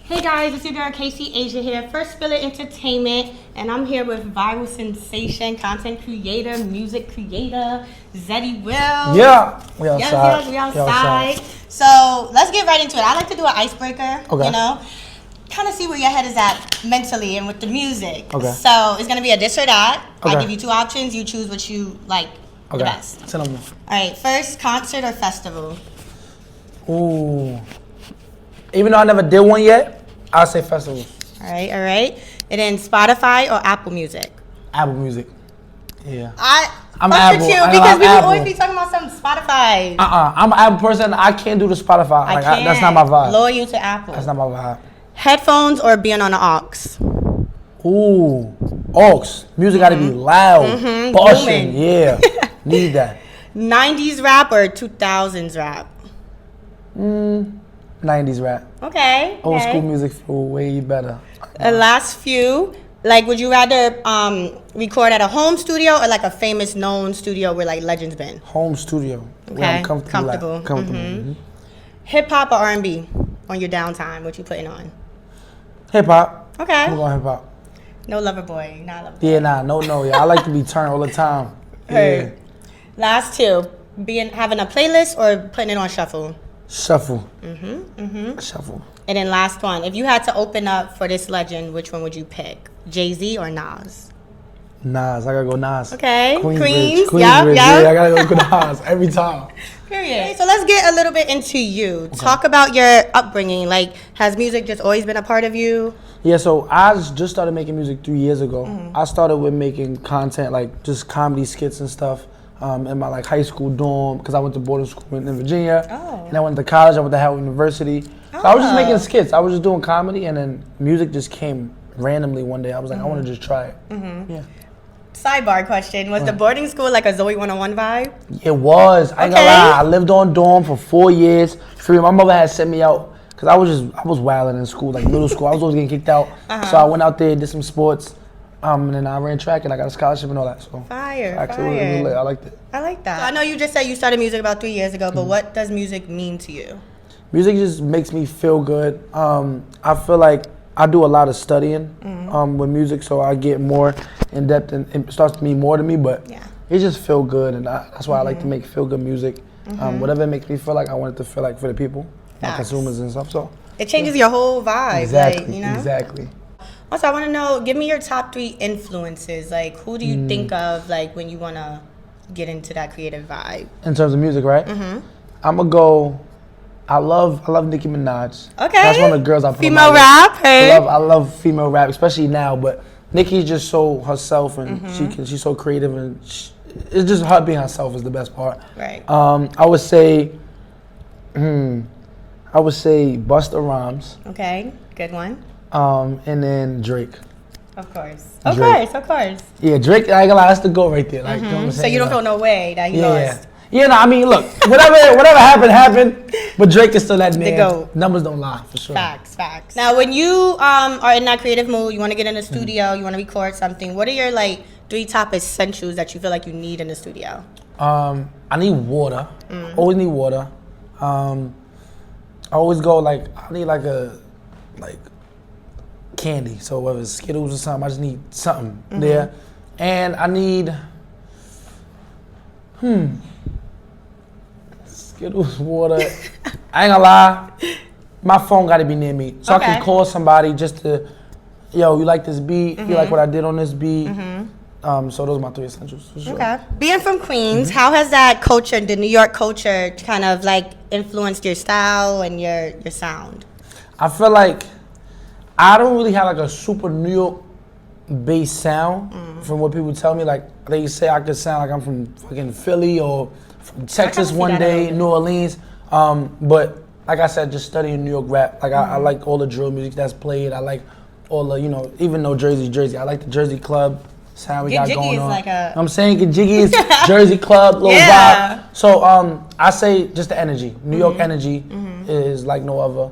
Hey guys, it's your girl Casey Asia here, First Spiller Entertainment, and I'm here with viral sensation, content creator, music creator, Zeddy Will. Yeah, we outside. Yes, we outside. So let's get right into it. I like to do an icebreaker, Okay. you know, kind of see where your head is at mentally and with the music. Okay. So it's gonna be a this or that. Okay. I give you two options. You choose what you like the best. Tell them. All right, first concert or festival? Ooh. Even though I never did one yet, I'll say festival. All right. And then Spotify or Apple Music? Apple Music. Yeah. I'm Apple. with you I know because I'm people Apple. always be talking about some Spotify. I'm an Apple person. I can't do the Spotify. I can't. That's not my vibe. Loyal to Apple. That's not my vibe. Headphones or being on the aux? Ooh. Aux. Music gotta be loud. Bushing. Booming. Yeah. Need that. 90s rap or 2000s rap? 90s rap. Okay. Old school music feel way better. The last few, like, would you rather record at a home studio or like a famous known studio where like legends been? Home studio. Okay. Where I'm comfortable. Comfortable. Comfortable. Hip hop or R&B on your downtime? What you putting on? Hip hop. Okay. I'm going hip hop. No lover boy. Not lover boy. Yeah, no. Yeah, I like to be turned all the time. Hey. Yeah. Last two, having a playlist or putting it on shuffle? Shuffle. Shuffle. And then last one, if you had to open up for this legend, which one would you pick? Jay-Z or Nas? Nas. I gotta go Nas. Okay. Queensbridge. Yep. Yeah, I gotta go Nas every time. Period. Okay, so let's get a little bit into you. Okay. Talk about your upbringing. Like, has music just always been a part of you? Yeah, so I just started making music 3 years ago. I started with making content, like just comedy skits and stuff. In my like high school dorm, because I went to boarding school in Virginia, and I went to college. I went to Howard University. So I was just making skits. I was just doing comedy, and then music just came randomly one day. I was like, I want to just try it. Yeah. Sidebar question: was the boarding school like a Zoe 101 vibe? It was. I ain't gonna lie. I lived on dorm for 4 years. My mother had sent me out because I was wilding in school, like middle school. I was always getting kicked out. So I went out there, did some sports. And then I ran track and I got a scholarship and all that. So fire. It was lit. I liked it. I like that. So I know you just said you started music about 3 years ago, but what does music mean to you? Music just makes me feel good. I feel like I do a lot of studying with music, so I get more in depth and it starts to mean more to me. But it just feel good, and that's why I like to make feel good music. Whatever it makes me feel like, I want it to feel like for the people, my consumers and stuff. So it changes your whole vibe. Exactly. Like, you know? Exactly. Also, I want to know, give me your top 3 influences. Like, who do you think of, like, when you want to get into that creative vibe? In terms of music, right? I'm going to go, I love Nicki Minaj. Okay. That's one of the girls I put Female rap, hey? I love female rap, especially now, but Nicki's just so herself, and she's so creative, and it's just her being herself is the best part. Right. I would say Busta Rhymes. Okay, good one. And then Drake. Of course. Of course. Yeah, Drake, I ain't gonna lie, that's the goal right there. Like, you know what I'm saying? So you don't feel no way that he lost? Yeah, no, I mean, look, whatever happened, but Drake is still that man. GOAT. Numbers don't lie, for sure. Facts. Now, when you are in that creative mood, you want to get in the studio, you want to record something, what are your, like, 3 top essentials that you feel like you need in the studio? I need water. Always need water. I always go, like, I need, like candy. So whether it's Skittles or something, I just need something there. And I need, Skittles, water. I ain't gonna lie, my phone gotta be near me. So I can call somebody just to, yo, you like this beat? You like what I did on this beat? So those are my 3 essentials, for sure. Okay. Being from Queens, how has that culture, the New York culture, kind of like influenced your style and your sound? I feel like I don't really have like a super New York based sound from what people tell me. Like they say I could sound like I'm from fucking Philly or from Texas one day, New Orleans. But like I said, just studying New York rap. Like I like all the drill music that's played. I like all the, you know, even though Jersey. I like the Jersey club sound we got going on. Like a... I'm saying Get Jiggy is Jersey club, little vibe. So I say just the energy. New York energy is like no other.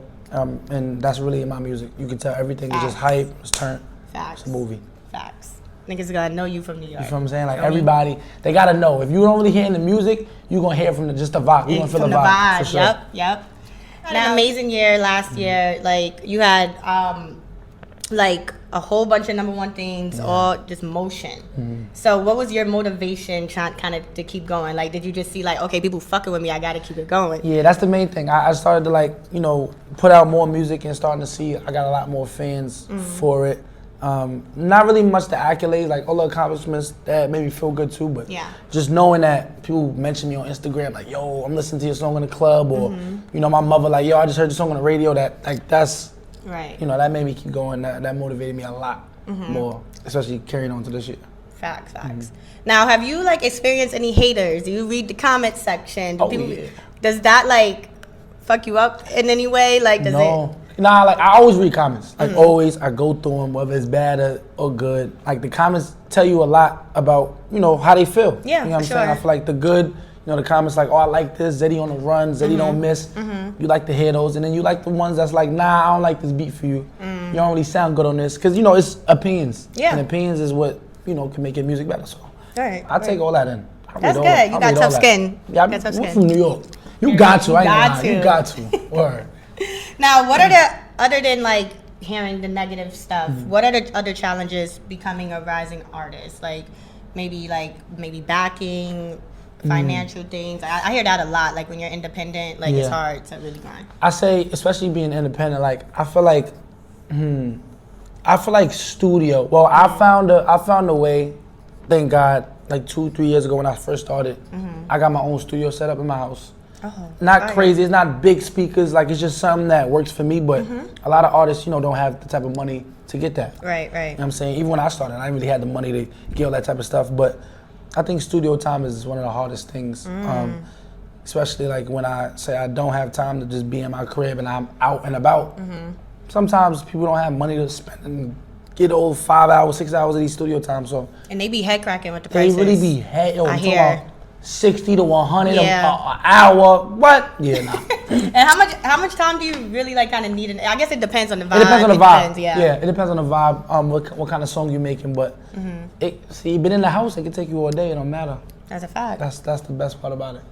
And that's really in my music. You can tell everything is just hype, it's turned. Facts. It's a movie. Facts. Niggas gotta know you from New York. You feel what I'm saying? Like everybody, they gotta know. If you don't really hear the music, you gonna hear from just the vibe. You gonna feel the vibe. For sure. Yep. An amazing year last year. Like you had like a whole bunch of #1 things, all just motion. So what was your motivation trying kind of to keep going? Like did you just see like, okay, people fucking with me, I gotta keep it going? Yeah, that's the main thing. I started to like, you know, put out more music and starting to see I got a lot more fans for it. Not really much the accolades, like all the accomplishments that made me feel good too, but just knowing that people mention me on Instagram, like, yo, I'm listening to your song in the club, or, you know, my mother, like, yo, I just heard your song on the radio, that, like, that's, you know, that made me keep going. That motivated me a lot more, especially carrying on to this year. Facts. Now, have you, like, experienced any haters? Do you read the comment section? Does that, like, fuck you up in any way? Like, does it? Nah, like I always read comments. Like always, I go through them, whether it's bad or good. Like the comments tell you a lot about, you know, how they feel. Yeah, you know what I'm saying? I feel like the good, you know, the comments like, oh, I like this, Zeddy on the run, Zeddy don't miss. You like to hear those, and then you like the ones that's like, nah, I don't like this beat for you. You don't really sound good on this, because you know it's opinions. Yeah. And opinions is what, you know, can make your music better. So I take all that in. That's good. You got tough skin. Yeah, I'm from New York. You got to. You got to. Word. Now, what are the, other than like hearing the negative stuff, what are the other challenges becoming a rising artist? Like maybe backing, financial things. I hear that a lot. Like when you're independent, like it's hard to really grind. I say, especially being independent, like I feel like studio. Well, I found a way, thank God, like 2-3 years ago when I first started. I got my own studio set up in my house. Not crazy, it's not big speakers, like it's just something that works for me, but a lot of artists, you know, don't have the type of money to get that. Right. You know what I'm saying? Even when I started, I didn't really have the money to get all that type of stuff, but I think studio time is one of the hardest things, especially like when I say I don't have time to just be in my crib and I'm out and about. Sometimes people don't have money to spend and get all 5 hours, 6 hours of these studio time, so. And they be head cracking with the prices. They really be I hear. 60 to 100 an hour. What? Yeah, nah. And how much time do you really like kind of need? I guess it depends on the vibe. It depends on the vibe. Yeah, it depends on the vibe. What kind of song you're making, but see, been in the house, it can take you all day. It don't matter. That's a fact. That's the best part about it.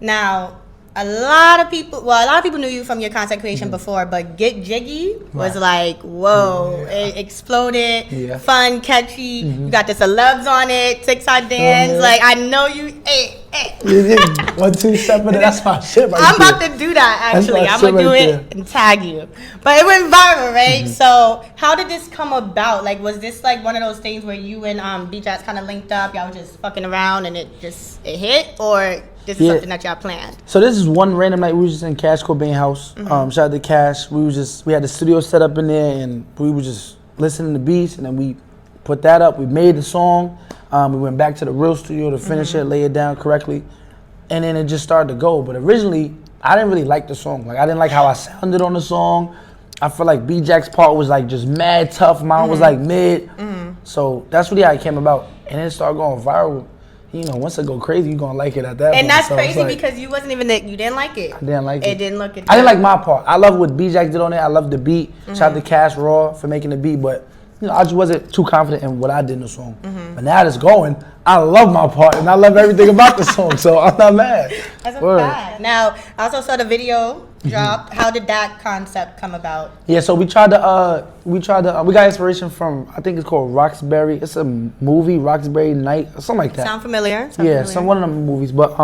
Now, a lot of people knew you from your content creation before, but Get Jiggy was like, whoa, it exploded, fun, catchy, you got the celebs on it, TikTok dance, like I know you, 1, 2, 7, that's my shit right I'm about to do that actually, I'm gonna do it and tag you. But it went viral, right? So how did this come about? Like was this like one of those things where you and B-Jats kind of linked up, y'all were just fucking around and it hit, or this is something that y'all planned? So this is one random night we was just in Cash Cobain house. Shout out to Cash. We had the studio set up in there and we were just listening to beats, and then we put that up. We made the song. We went back to the real studio to finish it, lay it down correctly, and then it just started to go. But originally, I didn't really like the song. Like I didn't like how I sounded on the song. I feel like B-Jack's part was like just mad tough. Mine was like mid. So that's really how it came about, and then it started going viral. You know, once it go crazy, you're gonna like it at that point. And that's crazy because you wasn't even you didn't like it. I didn't like it. It didn't look it. I didn't like my part. I love what B-Jack did on it. I love the beat. Shout out to Cash Raw for making the beat, but you know, I just wasn't too confident in what I did in the song. But now that it's going, I love my part and I love everything about the song, so I'm not mad. That's a fact. Now, I also saw the video drop. How did that concept come about? Yeah, so we got inspiration from, I think it's called Roxbury. It's a movie, Roxbury Night, or something like that. Sound familiar? One of them movies. But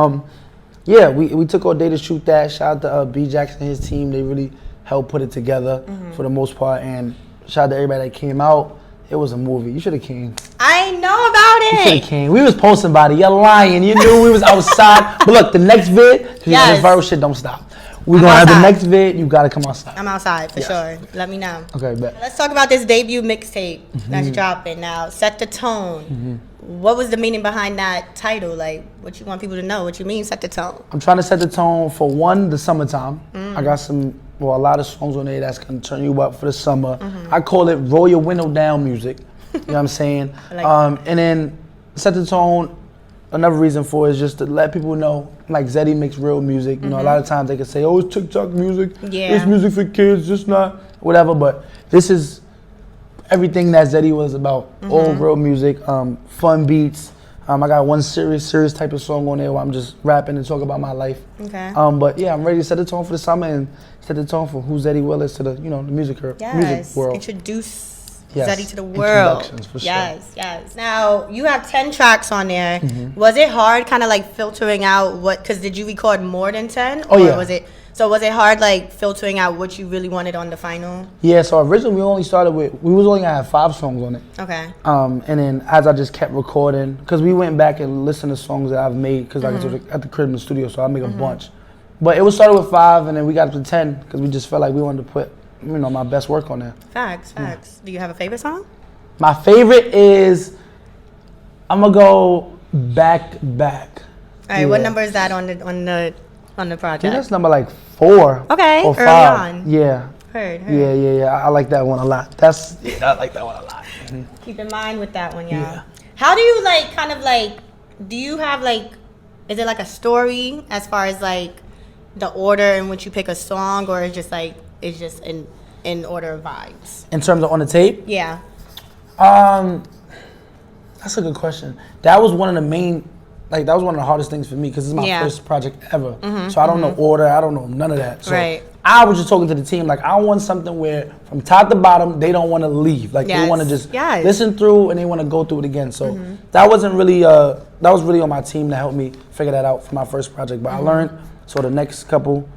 yeah, we took all day to shoot that. Shout out to B-Jax and his team. They really helped put it together for the most part. And shout out to everybody that came out. It was a movie. You should have came. I know about it. You should have came. We was posting about it. You're lying. You knew we was outside. But look, the next vid, because you know this viral shit don't stop. We're going to have the next vid. You got to come outside. I'm outside for sure. Let me know. Okay, bet. Let's talk about this debut mixtape that's dropping now. Set the Tone. What was the meaning behind that title? Like, what you want people to know? What you mean, set the tone? I'm trying to set the tone for the summertime. I got a lot of songs on there that's going to turn you up for the summer. I call it roll your window down music. You know what I'm saying? And then set the tone, another reason for it is just to let people know, like Zeddy makes real music. You know, a lot of times they can say, oh, it's TikTok music. It's music for kids, just not whatever. But this is everything that Zeddy was about. All real music, fun beats, I got one serious type of song on there where I'm just rapping and talking about my life. Okay. But yeah, I'm ready to set the tone for the summer and set the tone for who Zeddy Will is to the, the music world. Introduce Yes. Zeddy to the world. Introductions, for sure. Yes. Now, you have 10 tracks on there. Mm-hmm. Was it hard kind of like filtering out because did you record more than 10? Oh, yeah. Was it hard like filtering out what you really wanted on the final? Yeah, so originally we only started we was only gonna have 5 songs on it. Okay. And then as I just kept recording, because we went back and listened to songs that I've made, because like I told you, at the crib in the studio, so I make a bunch. But it was started with 5, and then we got up to 10, because we just felt like we wanted to put, my best work on there. Facts. Do you have a favorite song? My favorite is, I'm gonna go Back. All right, what number is that on the project? I think that's number like 4. Okay, or 5. early on. Yeah. Heard. Yeah. I like that one a lot. I like that one a lot. Keep in mind with that one, Yeah. How do you do you have is it like a story as far as like the order in which you pick a song, or it's just in order of vibes? In terms of on the tape? Yeah. That's a good question. That was one of the hardest things for me, because it's my first project ever. So I don't know order, I don't know none of that. So right. I was just talking to the team, like, I want something where from top to bottom, they don't want to leave. Like, they want to just listen through and they want to go through it again. So that wasn't really, that was really on my team to help me figure that out for my first project. But I learned, so the next couple,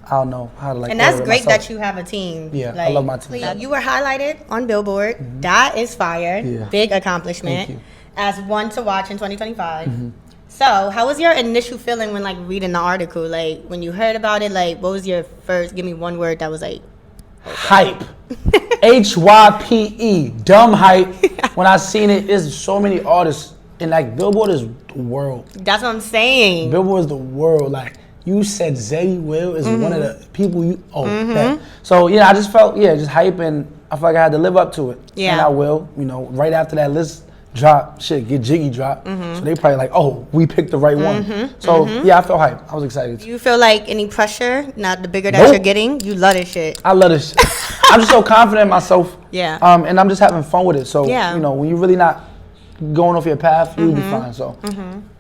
I don't know how to and that's great that you have a team. Yeah, I love my team. You were highlighted on Billboard. That is fire. Yeah. Big accomplishment. Thank you. As one to watch in 2025. So, how was your initial feeling when reading the article? Like when you heard about it, what was your first? Give me one word that was like hype. HYPE. Dumb hype. When I seen it, there's so many artists, and Billboard is the world. That's what I'm saying. Billboard is the world. You said Zeddy Will is one of the people you that. So yeah, I just felt just hype, and I felt like I had to live up to it. Yeah. And I will. Right after that list drop, get jiggy drop. So they probably we picked the right one. So yeah, I felt hype. I was excited. Do you feel like any pressure? Not the bigger that you're getting, you love this shit. I love this shit. I'm just so confident in myself. Yeah. And I'm just having fun with it. So when you're really not going off your path, you'll be fine. So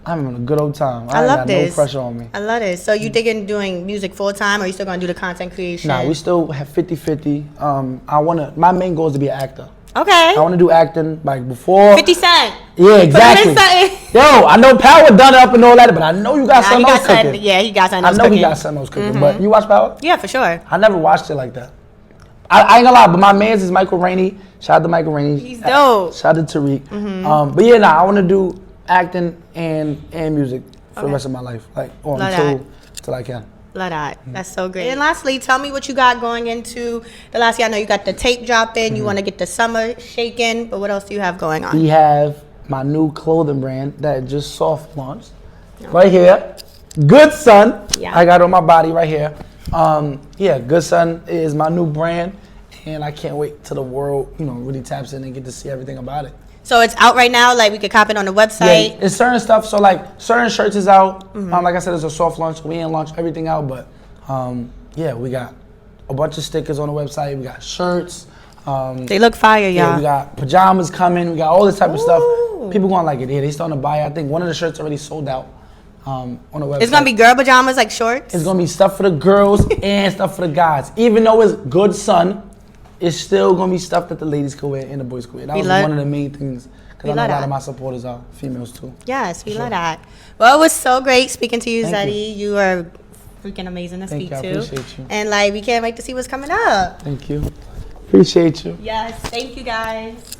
I'm having a good old time. I love this. No pressure on me. I love this. So you thinking doing music full time, or you still gonna do the content creation? Nah, we still have 50-50. My main goal is to be an actor. Okay. I want to do acting before. 50 Cent. Yeah, exactly. Yo, I know Power done it up and all that, but I know you got something else cooking. He got something else cooking. I know he got something else cooking. But you watch Power? Yeah, for sure. I never watched it like that. I ain't gonna lie, but my man's is Michael Rainey. Shout out to Michael Rainey. He's dope. Shout out to Tariq. But yeah, I want to do acting and music for the rest of my life, until I can. Love that. That's so great. And lastly, tell me what you got going into the last year. I know you got the tape dropping. You want to get the summer shaking, but what else do you have going on? We have my new clothing brand that just soft launched. Right here. Good Sun. Yeah. I got it on my body right here. Good Sun is my new brand, and I can't wait till the world, really taps in and get to see everything about it. So it's out right now. We could cop it on the website. Yeah, it's certain stuff. So certain shirts is out. Like I said, it's a soft launch. We ain't launched everything out, but we got a bunch of stickers on the website. We got shirts. They look fire, y'all. Yeah, we got pajamas coming. We got all this type of stuff. People gonna like it. Yeah, they starting to buy it. I think one of the shirts already sold out on the website. It's gonna be girl pajamas, like shorts. It's gonna be stuff for the girls and stuff for the guys. Even though it's Good Sun, it's still gonna be stuff that the ladies can wear and the boys can wear. That was one of the main things, because I know a lot of my supporters are females too. Yes, we love that. Well, it was so great speaking to you, Zeddy. You are freaking amazing to speak to. I appreciate you. And we can't wait to see what's coming up. Thank you. Appreciate you. Yes, thank you guys.